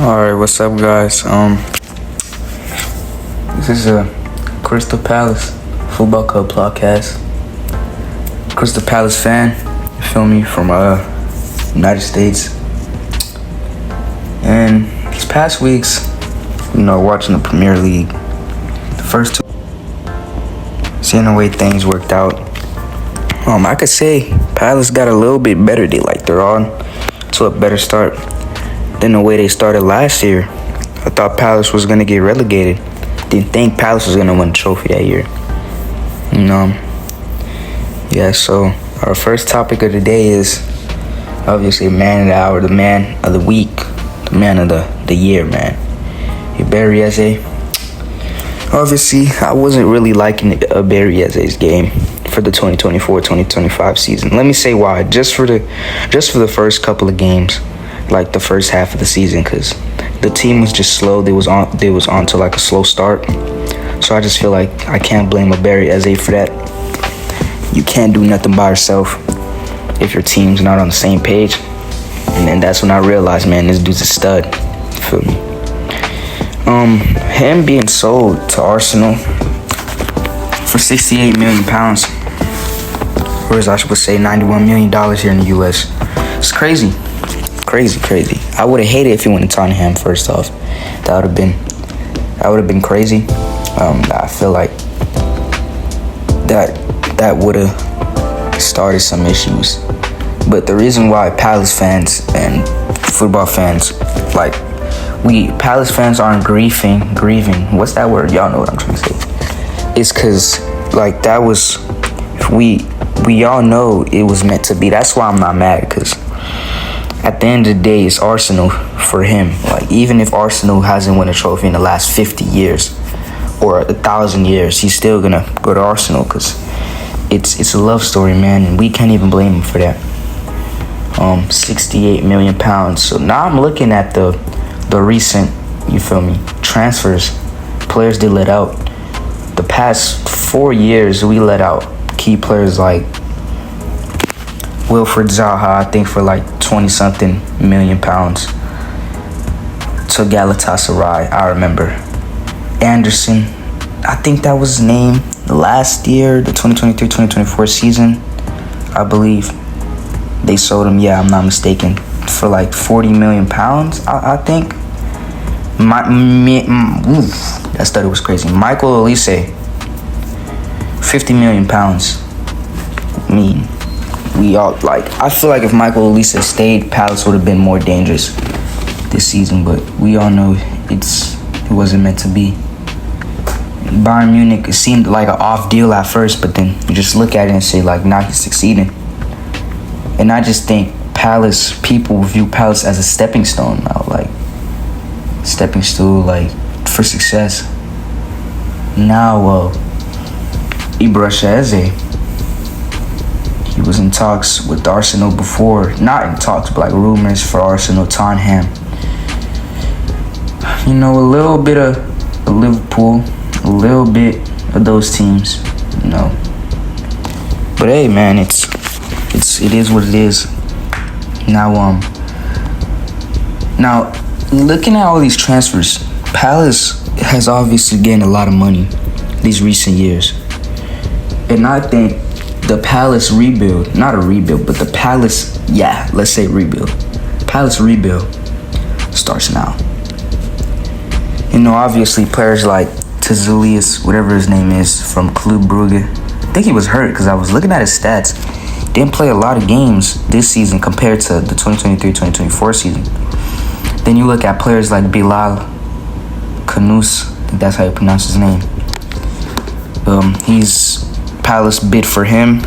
Alright, what's up guys? This is a Crystal Palace Football Club podcast. Crystal Palace fan, you feel me, from United States. And these past weeks, watching the Premier League, the first two, seeing the way things worked out. I could say Palace got a little bit better. They're on to a better start than the way they started last year. I thought Palace was gonna get relegated. Didn't think Palace was gonna win the trophy that year. So our first topic of the day is obviously man of the hour, the man of the week, the man of the year, man. EZE. Obviously, I wasn't really liking EZE's game for the 2024-2025 season. Let me say why. Just for the first couple of games, like the first half of the season, because the team was just slow. They was on to like a slow start. So I just feel like I can't blame EZE for that. You can't do nothing by yourself if your team's not on the same page. And then that's when I realized, man, this dude's a stud. You feel me? Him being sold to Arsenal for £68 million, or as I should say, $91 million here in the US. It's crazy. Crazy. I would have hated if he went to Tottenham first off. That would have been crazy. I feel like that would have started some issues. But the reason why Palace fans and football fans, Palace fans aren't grieving. What's that word? Y'all know what I'm trying to say. It's because that was, we all know it was meant to be. That's why I'm not mad, because at the end of the day, it's Arsenal for him. Even if Arsenal hasn't won a trophy in the last 50 years or 1,000 years, he's still gonna go to Arsenal because it's a love story, man, and we can't even blame him for that. £68 million. So now I'm looking at the recent, transfers, players they let out. The past 4 years, we let out key players like Wilfred Zaha, I think for 20-something million pounds, to Galatasaray. I remember Anderson, I think that was his name, last year, the 2023-2024 season, I believe they sold him, I'm not mistaken, for £40 million, I think. That study was crazy. Michael Olise, £50 million. We all I feel like if Michael Olise stayed, Palace would have been more dangerous this season, but we all know it wasn't meant to be. Bayern Munich, it seemed like an off deal at first, but then you just look at it and say now he's succeeding. And I just think people view Palace as a stepping stone now, stepping stool for success. Now EZE, he was in talks with Arsenal before. Not in talks, but rumors for Arsenal, Tottenham. A little bit of Liverpool, a little bit of those teams, But hey, man, it is what it is. Now looking at all these transfers, Palace has obviously gained a lot of money these recent years. And I think the Palace rebuild, not a rebuild, but the Palace, let's say rebuild. Palace rebuild starts now. Obviously players like Tazulius, whatever his name is, from Club Brugge. I think he was hurt because I was looking at his stats. Didn't play a lot of games this season compared to the 2023-2024 season. Then you look at players like Bilal Kanous, I think that's how you pronounce his name. He's Palace bid for him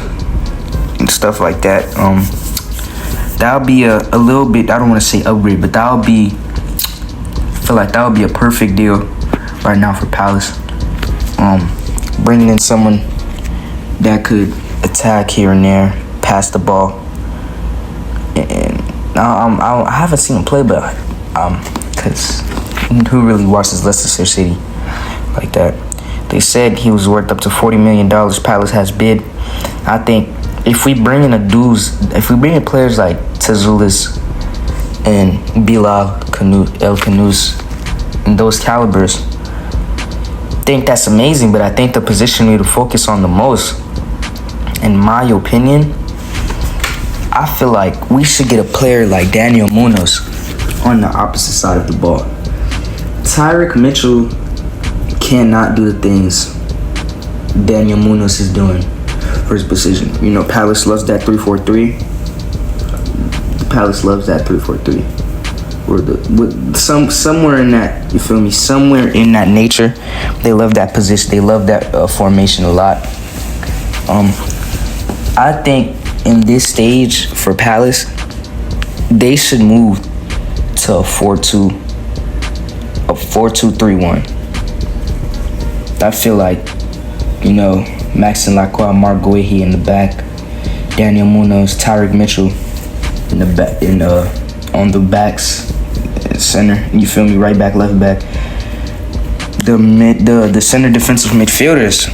and stuff like that. That'll be a little bit, I don't want to say upgrade, but I feel like that would be a perfect deal right now for Palace. Bringing in someone that could attack here and there, pass the ball. And I haven't seen him play, but because who really watches Leicester City like that? They said he was worth up to $40 million. Palace has bid. I think if we bring in players like Tazulis and Bilal El Kanous, and those calibers. I think that's amazing, but I think the position we need to focus on the most, in my opinion, I feel like we should get a player like Daniel Munoz on the opposite side of the ball. Tyrick Mitchell cannot do the things Daniel Munoz is doing for his position. You know, Palace loves that 3-4-3. Palace loves that 3-4-3. Or somewhere in that, you feel me? Somewhere in that nature, they love that position. They love that formation a lot. I think in this stage for Palace, they should move to a 4-2-3-1. I feel like, you know, Maxime Lacroix, Marc Guehi in the back, Daniel Munoz, Tyrick Mitchell in the back, on the backs, center. You feel me? Right back, left back. The center defensive midfielders.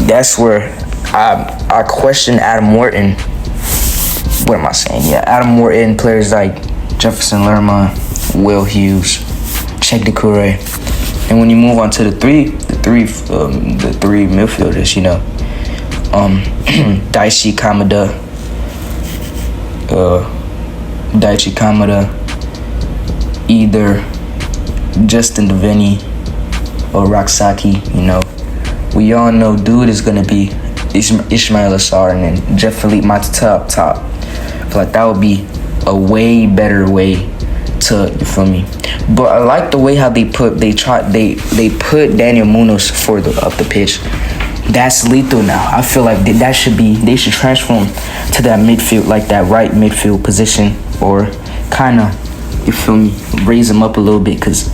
That's where I question Adam Wharton. What am I saying? Yeah, Adam Wharton, players like Jefferson Lerma, Will Hughes, Cheikh Doucouré, and when you move on to the three midfielders, you know, Daichi Kamada, either Justin Devaney or Roxaki. You know, we all know dude is gonna be Ismail Assar and then Jeff Philippe Matata up top. I feel like that would be a way better way to, you feel me? But I like the way how they put Daniel Munoz further up the pitch. That's lethal now. I feel like they should transform to that midfield, like that right midfield position, or kind of, you feel me, raise him up a little bit, because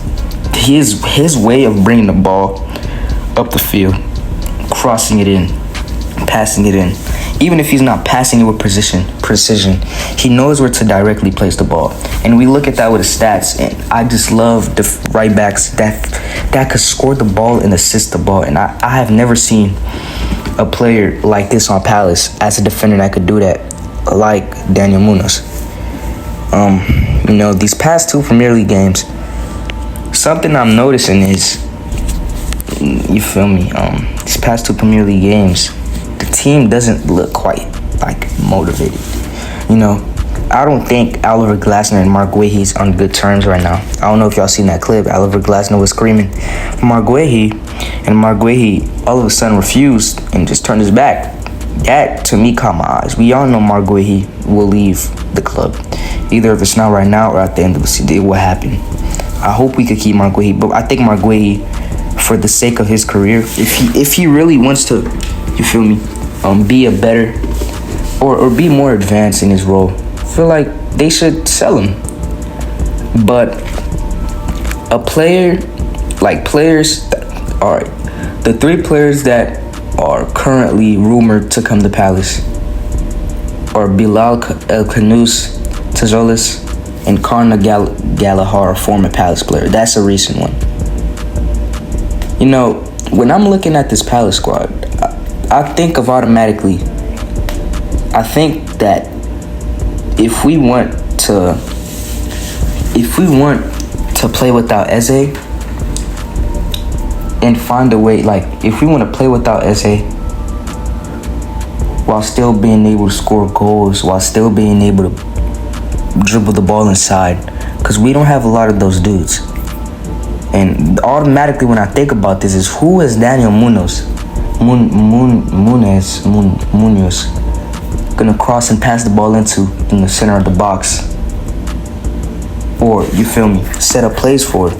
his way of bringing the ball up the field, crossing it in, passing it in, even if he's not passing it with precision, he knows where to directly place the ball. And we look at that with the stats, and I just love the right backs that could score the ball and assist the ball. And I have never seen a player like this on Palace as a defender that could do that, like Daniel Munoz. You know, these past two Premier League games, something I'm noticing is, you feel me, these past two Premier League games, the team doesn't look quite like motivated. You know, I don't think Oliver Glasner and Marc Guehi's on good terms right now. I don't know if y'all seen that clip. Oliver Glasner was screaming for Marc Guehi, and Marc Guehi all of a sudden refused and just turned his back. That, to me, caught my eyes. We all know Marc Guehi will leave the club. Either if it's not right now or at the end of the season, it will happen. I hope we could keep Marc Guehi, but I think Marc Guehi, for the sake of his career, if he really wants to, you feel me, be a better or be more advanced in his role, I feel like they should sell him. But a player, like players, all right, the three players that are currently rumored to come to Palace are Bilal El Kanous Tazolis and Karna Gallagher, former Palace player. That's a recent one. You know, when I'm looking at this Palace squad, I think that if we want to play without EZE and find a way, like if we want to play without EZE while still being able to score goals, while still being able to dribble the ball inside, because we don't have a lot of those dudes. And automatically when I think about this is, who is Daniel Munoz gonna cross and pass the ball into in the center of the box, or, you feel me, set up plays for it?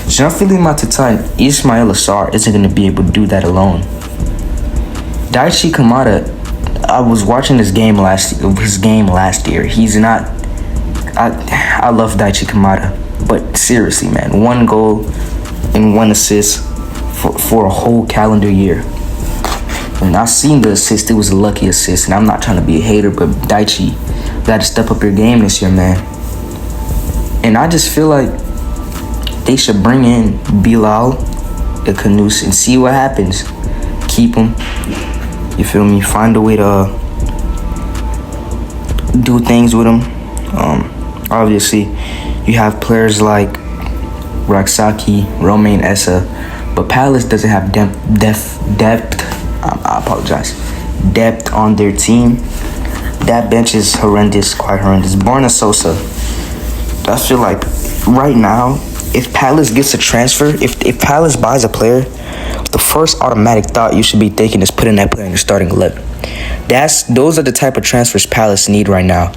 Jean-Philippe Matata and Ismail Assar isn't gonna be able to do that alone. Daichi Kamada, I was watching his game last year. He's not. I love Daichi Kamada, but seriously, man, 1 goal and 1 assist for a whole calendar year. And I've seen the assist; it was a lucky assist. And I'm not trying to be a hater, but Daichi, you got to step up your game this year, man. And I just feel like they should bring in Bilal El Kanous and see what happens. Keep him. You feel me? Find a way to do things with him. Obviously, you have players like Raksaki, Romain Essa, but Palace doesn't have depth. I apologize. Depth on their team. That bench is horrendous, quite horrendous. Borna Sosa. I feel like right now, if Palace gets a transfer, if Palace buys a player, the first automatic thought you should be thinking is putting that player in your starting 11. Those are the type of transfers Palace need right now.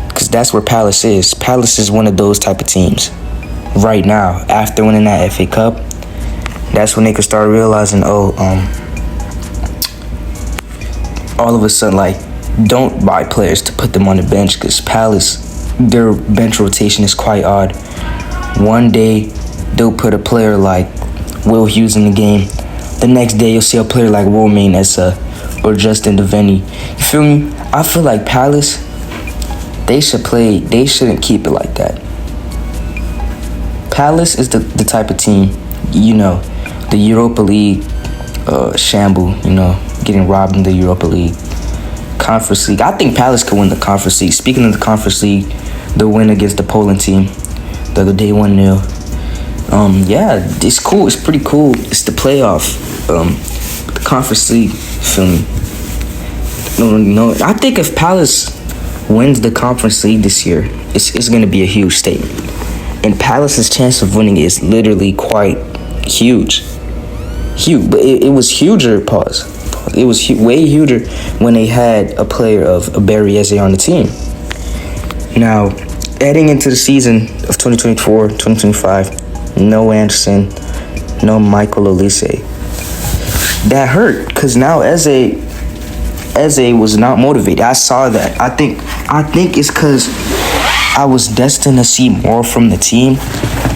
Because that's where Palace is. Palace is one of those type of teams. Right now, after winning that FA Cup, that's when they could start realizing, all of a sudden, like, don't buy players to put them on the bench, because Palace, their bench rotation is quite odd. One day, they'll put a player like Will Hughes in the game. The next day, you'll see a player like Romain Essa or Justin Devaney. You feel me? I feel like Palace, they shouldn't keep it like that. Palace is the type of team, the Europa League shamble, getting robbed in the Europa League. Conference League. I think Palace could win the Conference League. Speaking of the Conference League, the win against the Poland team the other day, 1-0. Yeah, it's cool. It's pretty cool. It's the playoff. The Conference League. Feel me? No. I think if Palace wins the Conference League this year, it's going to be a huge statement. And Palace's chance of winning is literally quite huge. Huge. But it was huger, pause. It was way huger when they had a player of EZE on the team. Now, heading into the season of 2024-2025, no Anderson, no Michael Olise. That hurt, because now Eze was not motivated. I saw that. I think it's because I was destined to see more from the team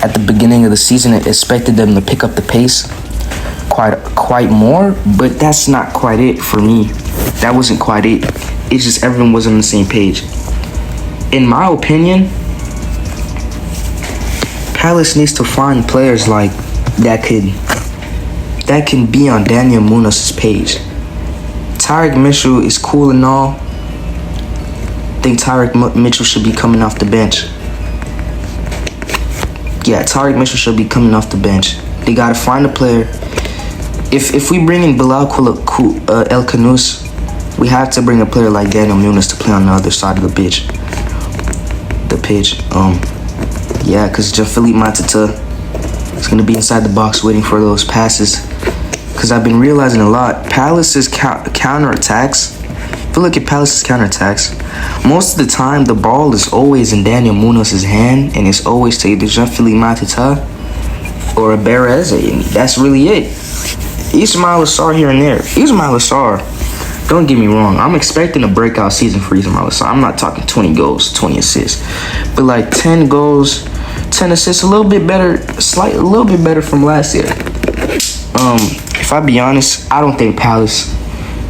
at the beginning of the season. I expected them to pick up the pace quite more, but that's not quite it for me. That wasn't quite it. It's just everyone was on the same page. In my opinion, Palace needs to find players like that can be on Daniel Munoz' page. Tyrick Mitchell is cool and all. I think Tyrick Mitchell should be coming off the bench. Yeah, Tyrick Mitchell should be coming off the bench. They gotta find a player. If we bring in Bilal El Khanous, we have to bring a player like Daniel Munoz to play on the other side of the pitch. Yeah, because Jean-Philippe Matata is going to be inside the box waiting for those passes. Because I've been realizing a lot, Palace's counterattacks, if you look at Palace's counterattacks, most of the time the ball is always in Daniel Munoz's hand, and it's always to either Jean-Philippe Matata or a Eze, and that's really it. Ismail Assar here and there. Ismail Assar, don't get me wrong, I'm expecting a breakout season for Ismail Assar. I'm not talking 20 goals, 20 assists, but like 10 goals, 10 assists, a little bit better from last year. If I be honest, I don't think Palace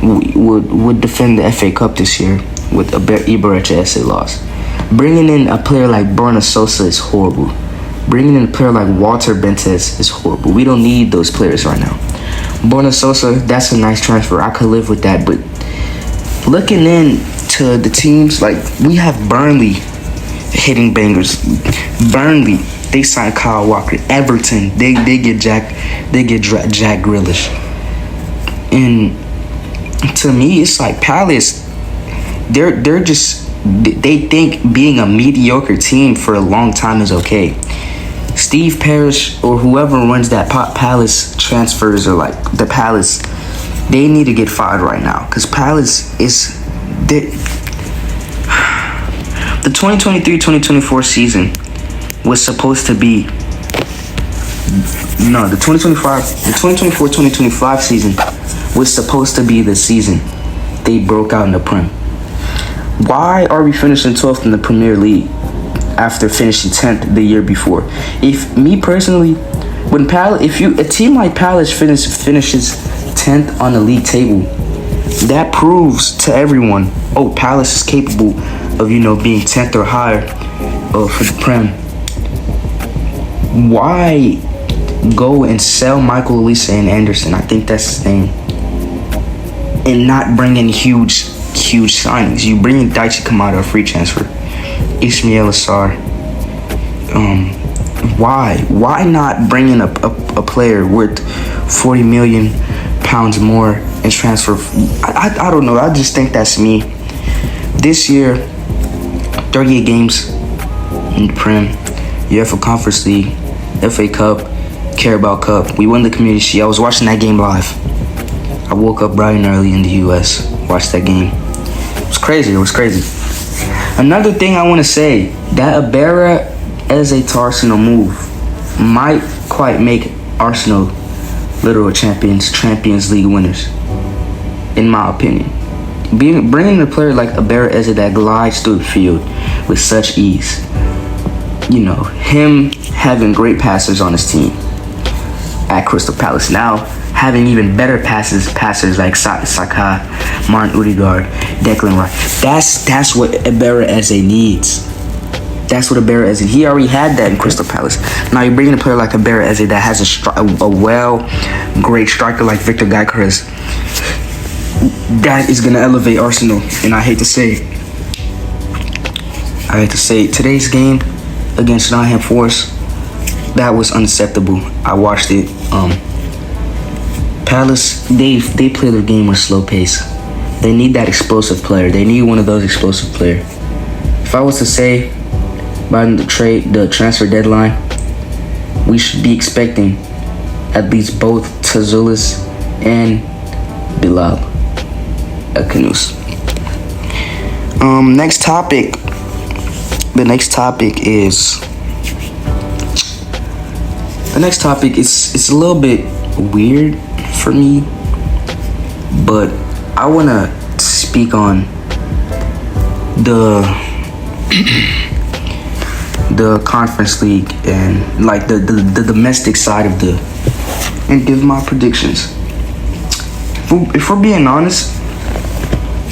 would defend the FA Cup this year with a Ibarrecha Eze loss. Bringing in a player like Borna Sosa is horrible. Bringing in a player like Walter Benitez is horrible. We don't need those players right now. Borna Sosa, that's a nice transfer. I could live with that. But looking into the teams, like we have Burnley hitting bangers. Burnley, they signed Kyle Walker. Everton, they get Jack Grealish. And to me, it's like Palace, they think being a mediocre team for a long time is okay. Steve Parrish or whoever runs that Palace transfers, or like the Palace, they need to get fired right now, because Palace is the 2023-2024 season was supposed to be the 2024-2025 season was supposed to be the season they broke out in the Prem. Why are we finishing 12th in the Premier League after finishing 10th the year before? If me personally, if a team like Palace finishes 10th on the league table, that proves to everyone, Palace is capable of being 10th or higher for the Prem. Why go and sell Michael Olise and Anderson? I think that's his name, and not bring in huge signings. You bring in Daichi Kamada, a free transfer. Ismail Assar. Why not bring in a player worth 40 million pounds more and transfer? I don't know. I just think that's me. This year, 38 games in the Prem, UEFA Conference League, FA Cup, Carabao Cup. We won the Community Shield. I was watching that game live. I woke up bright and early in the US, watched that game. It was crazy. Another thing I want to say, that Ibarra EZE to Arsenal move might quite make Arsenal literal Champions League winners, in my opinion. Bringing a player like Ibarra EZE that glides through the field with such ease. Him having great passers on his team at Crystal Palace. Now having even better passers like Saka, Martin Odegaard, Declan Rice. That's what Ibarra EZE needs. That's what Ibarra EZE. He already had that in Crystal Palace. Now you're bringing a player like Ibarra EZE that has a great striker like Victor Gyökeres. That is gonna elevate Arsenal, and I hate to say it. Today's game against Nottingham Forest, that was unacceptable. I watched it. Palace, they play their game with a slow pace. They need that explosive player. They need one of those explosive players. If I was to say by the transfer deadline, we should be expecting at least both Tazulis and Bilal Akanus. Next topic. The next topic is it's a little bit weird for me, but I wanna speak on the Conference League and like the domestic side of and give my predictions. If we're being honest,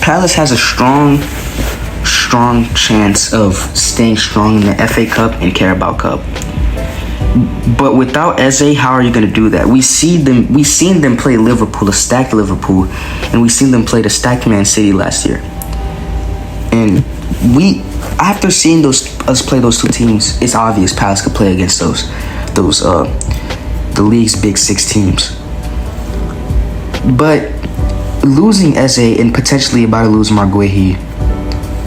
Palace has a strong chance of staying strong in the FA Cup and Carabao Cup. But without EZE, how are you going to do that? We've seen them play Liverpool, a stacked Liverpool, and we've seen them play the stacked Man City last year. And after seeing us play those two teams, it's obvious Palace could play against the league's big six teams. But losing EZE and potentially about to lose Marguehi,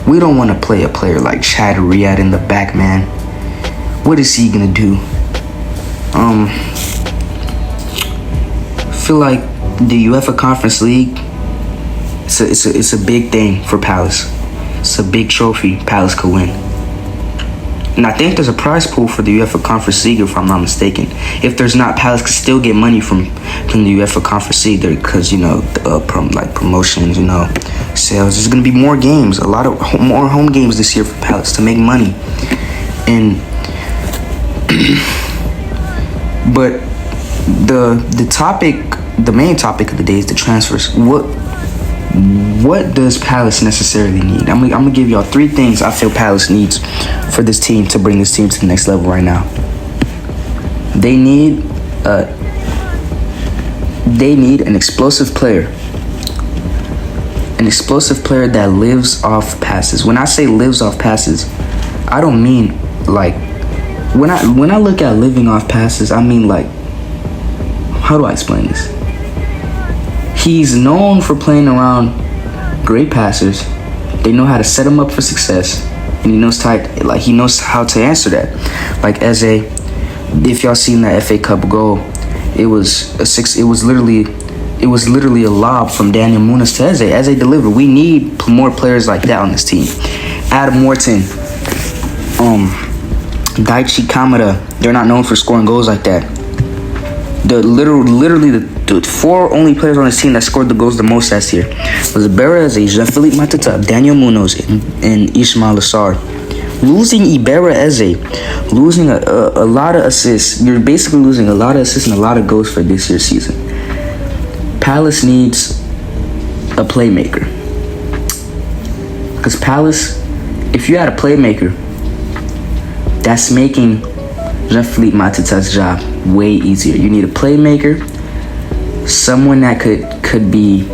we don't want to play a player like Chad Riyad in the back, man. What is he gonna do? I feel like the UEFA Conference League, it's a big thing for Palace. It's a big trophy Palace could win. And I think there's a prize pool for the UEFA Conference League, if I'm not mistaken. If there's not, Palace could still get money from the UEFA Conference League because, promotions, sales. There's going to be more games, a lot of more home games this year for Palace to make money. And but the main topic of the day is the transfers. What does Palace necessarily need? I'm gonna give y'all 3 things I feel Palace needs for this team to bring this team to the next level right now. They need an explosive player. An explosive player that lives off passes. When I say lives off passes, I don't mean like when I look at living off passes, I mean like, how do I explain this? He's known for playing around great passers. They know how to set him up for success, and he knows how to answer that. Like EZE, if y'all seen that FA Cup goal, it was literally a lob from Daniel Munoz to EZE. EZE delivered. We need more players like that on this team. Adam Morton, Daichi Kamada, they're not known for scoring goals like that. Literally the 4 only players on this team that scored the goals the most last year was Ibarra EZE, Jean-Philippe Matata, Daniel Munoz, and Ismail Assar. Losing Ibarra EZE, losing a lot of assists. You're basically losing a lot of assists and a lot of goals for this year's season. Palace needs a playmaker. Because Palace, if you had a playmaker, that's making Jean-Philippe Matata's job way easier. You need a playmaker, someone that could be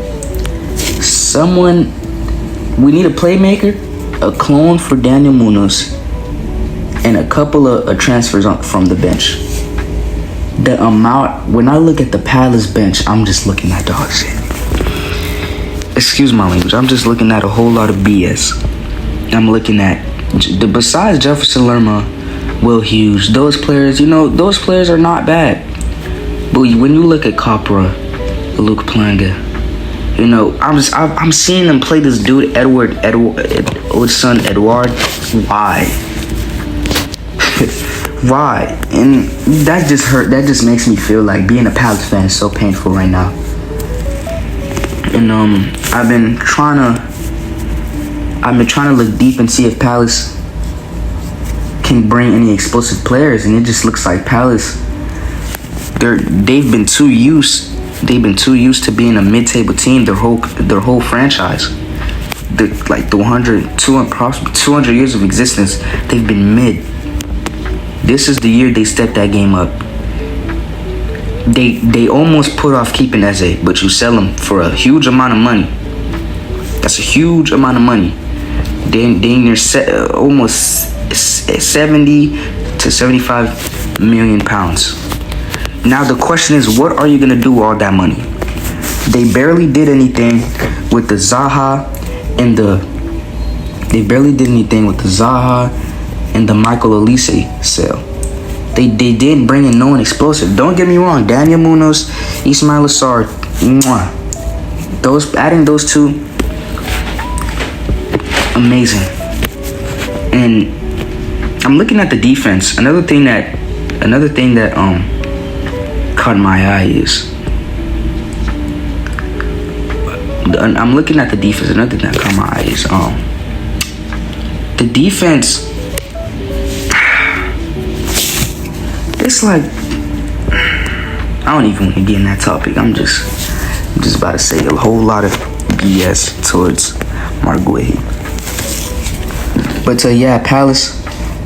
someone. We need a playmaker, a clone for Daniel Munoz, and a couple of transfers from the bench. The amount, when I look at the Palace bench, I'm just looking at dog shit. Excuse my language. I'm just looking at a whole lot of BS. I'm looking at, besides Jefferson Lerma, Will Hughes, those players, those players are not bad. But when you look at Capra, Luke Planga, I'm seeing them play this dude Edward son Edward. Why? Why? And that just hurt. That just makes me feel like being a Palace fan is so painful right now. And I've been trying to look deep and see if Palace can bring any explosive players, and it just looks like Palace, they've been too used to being a mid-table team their whole franchise. The 200 years of existence, they've been mid. This is the year they stepped that game up. They almost put off keeping EZE, but you sell him for a huge amount of money. That's a huge amount of money. Then you're almost 70 to 75 million pounds. Now the question is, what are you gonna do with all that money? They barely did anything with the Zaha and the Michael Olise sale. They didn't bring in no one explosive. Don't get me wrong, Daniel Munoz, Ismail Assar, adding those two, amazing. And I'm looking at the defense. Another thing that caught my eye is I'm looking at the defense. Another thing that caught my eye is the defense. It's like, I don't even want to get in that topic. I'm just about to say a whole lot of BS towards Marguerite. But yeah, Palace,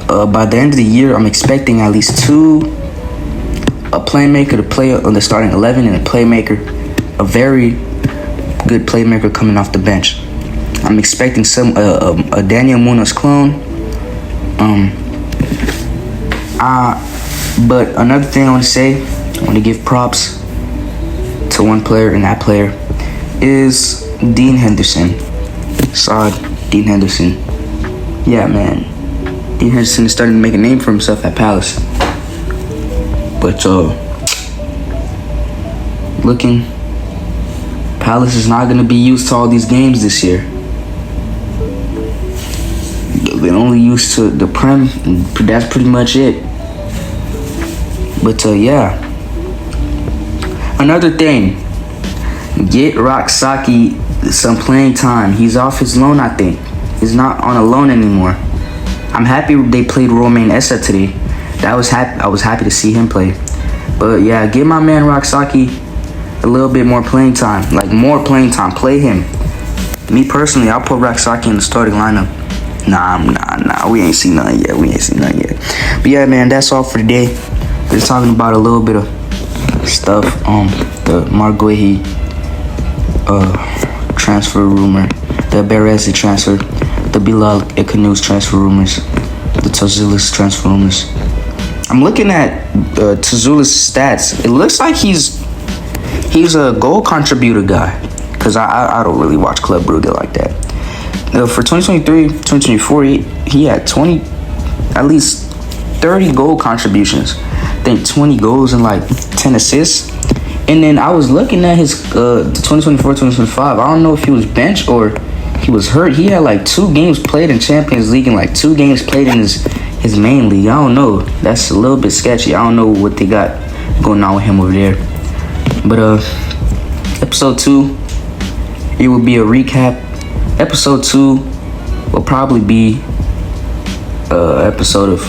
by the end of the year, I'm expecting at least a playmaker to play on the starting 11 and a very good playmaker coming off the bench. I'm expecting a Daniel Munoz clone. But another thing I want to say, I want to give props to one player, and that player is Dean Henderson. Dean Henderson. Yeah, man. Dean Henderson is starting to make a name for himself at Palace. But Palace is not going to be used to all these games this year. They're only used to the Prem, and that's pretty much it. But yeah. Another thing, get Roxaki some playing time. He's off his loan, I think. He's not on a loan anymore. I'm happy they played Romain Essa today. I was happy to see him play. But yeah, give my man Roxaki a little bit more playing time. Like, more playing time. Play him. Me personally, I'll put Roxaki in the starting lineup. Nah. We ain't seen nothing yet. But yeah, man, that's all for today. We're just talking about a little bit of stuff. The Marguerite transfer rumor, the Berezi transfer, the Bilal Ekanu's transfer rumors, the Tazulis transfer rumors. I'm looking at Tazulis stats. It looks like he's a goal contributor guy, because I don't really watch Club Brugge like that. For 2023-2024, he had at least 30 goal contributions. I think 20 goals and like 10 assists. And then I was looking at his 2024-2025. I don't know if he was benched or he was hurt. He had like 2 games played in Champions League and like 2 games played in his main league. I don't know. That's a little bit sketchy. I don't know what they got going on with him over there. But episode 2, it will be a recap. Episode 2 will probably be episode of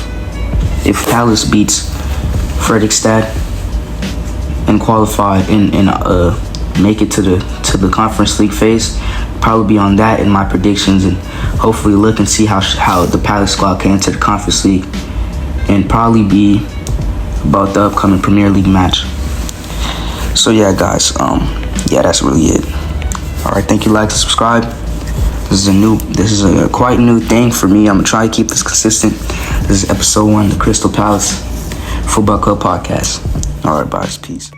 if Palace beats Fredrikstad and qualify and make it to the Conference League phase. Probably be on that in my predictions, and hopefully look and see how the Palace squad can enter the Conference League, and probably be about the upcoming Premier League match. So yeah, guys, yeah, that's really it. All right, thank you, like, subscribe. This This is a quite new thing for me. I'm gonna try to keep this consistent. This is episode 1, the Crystal Palace Football Club podcast. All right, boys, peace.